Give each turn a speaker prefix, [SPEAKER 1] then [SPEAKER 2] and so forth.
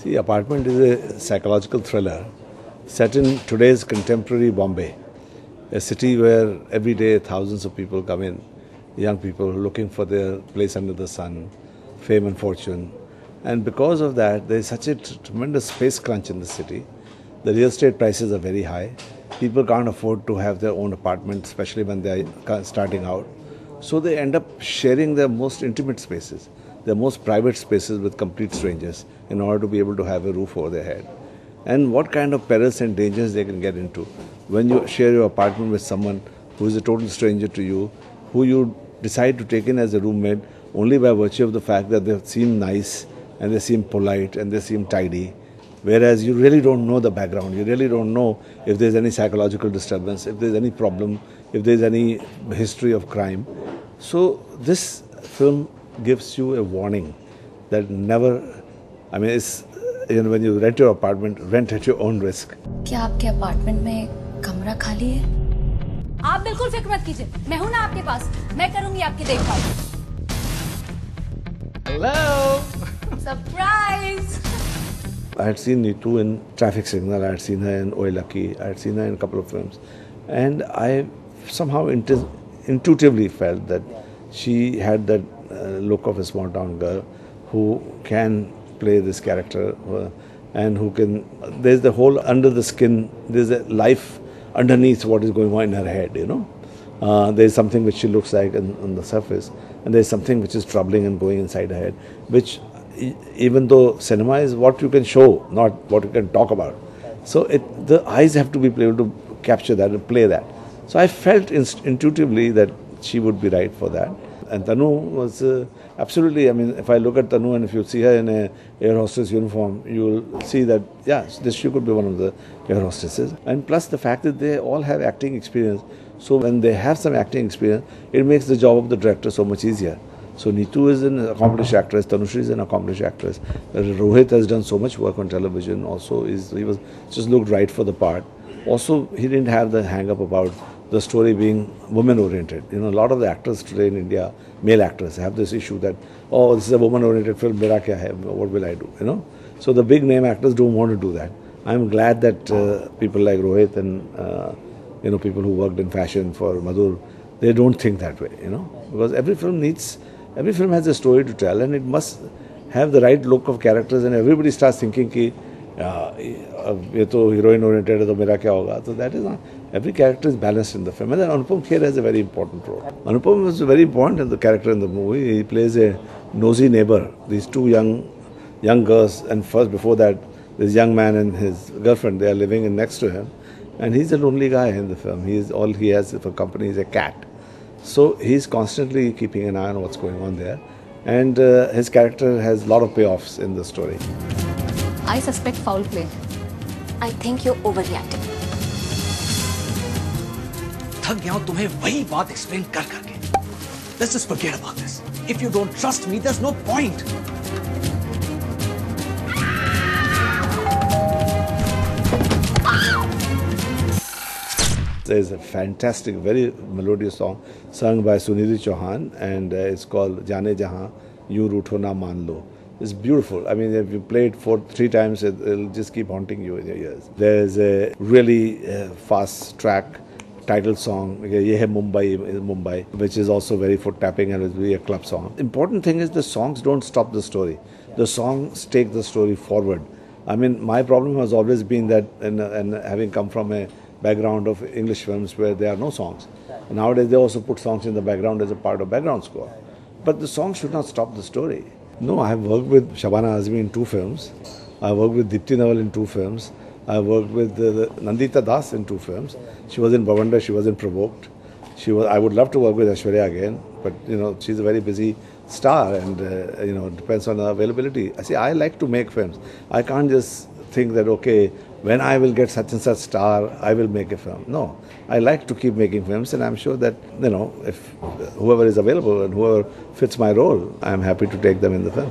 [SPEAKER 1] See, Apartment is a psychological thriller set in today's contemporary Bombay, a city where every day thousands of people come in, young people looking for their place under the sun, fame and fortune. And because of that, there is such a tremendous space crunch in the city. The real estate prices are very high. People can't afford to have their own apartment, especially when they are starting out. So they end up sharing their most intimate spaces, their most private spaces with complete strangers in order to be able to have a roof over their head. And what kind of perils and dangers they can get into when you share your apartment with someone who is a total stranger to you, who you decide to take in as a roommate only by virtue of the fact that they seem nice and they seem polite and they seem tidy. Whereas you really don't know the background, you really don't know if there's any psychological disturbance, if there's any problem, if there's any history of crime. So this film gives you a warning that never, it's, when you rent your apartment, rent at your own risk.
[SPEAKER 2] क्या आपके apartment में कमरा खाली है?
[SPEAKER 3] आप बिल्कुल फिक्र मत कीजिए, मैं हूं ना आपके पास, मैं करूंगी आपकी देखभाल।
[SPEAKER 4] Hello.
[SPEAKER 3] Surprise.
[SPEAKER 1] I had seen Neetu in Traffic Signal, I had seen her in Oye Lucky, I had seen her in a couple of films. And I somehow intuitively felt that she had that look of a small town girl who can play this character and who can, there's the whole under the skin, there's a life underneath what is going on in her head, there's something which she looks like on the surface, and there's something which is troubling and going inside her head, which even though cinema is what you can show, not what you can talk about. So the eyes have to be able to capture that and play that. So I felt intuitively that she would be right for that. And Tanu was absolutely, if I look at Tanu and if you see her in a air hostess uniform, you'll see that, she could be one of the air hostesses. And plus the fact that they all have acting experience. So when they have some acting experience, it makes the job of the director so much easier. So Neetu is an accomplished actress, Tanushree is an accomplished actress. Rohit has done so much work on television also. He was just looked right for the part. Also, he didn't have the hang-up about the story being women-oriented. A lot of the actors today in India, male actors, have this issue that, oh, this is a woman-oriented film, mera kya hai? What will I do? So the big-name actors don't want to do that. I'm glad that people like Rohit and people who worked in fashion for Madhur, they don't think that way. Because every film has a story to tell, and it must have the right look of characters, and everybody starts thinking ki ये तो heroine oriented है तो मेरा क्या होगा. So that is not, every character is balanced in the film. And then Anupam Kher has a very important role. Anupam was very important in the character in the movie. He plays a nosy neighbor. These two young girls, and first before that, this young man and his girlfriend, they are living in next to him, and he's a lonely guy in the film. All he has for company is a cat. So he's constantly keeping an eye on what's going on there, and his character has a lot of payoffs in the story.
[SPEAKER 3] I suspect foul play.
[SPEAKER 2] I think you're overreacting.
[SPEAKER 4] थक गया हूं तुम्हें वही बात explain कर करके. Let's just forget about this. If you don't trust me, there's no point.
[SPEAKER 1] There's a fantastic, very melodious song sung by Sunidhi Chauhan, and it's called Jaane Jahan Yun Rootho Na Maan Lo. It's beautiful. If you play it 3 times, it'll just keep haunting you in your ears. There's a really fast track title song, Ye Hai Mumbai, which is also very foot tapping and it's really a club song. Important thing is the songs don't stop the story. The songs take the story forward. My problem has always been that, and having come from a background of English films where there are no songs. Nowadays they also put songs in the background as a part of background score. But the song should not stop the story. No, I have worked with Shabana Azmi in 2 films. I worked with Dipti Naval in 2 films. I worked with Nandita Das in 2 films. She was in Bhavanda, she was in Provoked. I would love to work with Aishwarya again, but she's a very busy star, and it depends on her availability. I like to make films. I can't just think that, okay, when I will get such and such star, I will make a film. No, I like to keep making films, and I'm sure that, if whoever is available and whoever fits my role, I'm happy to take them in the film.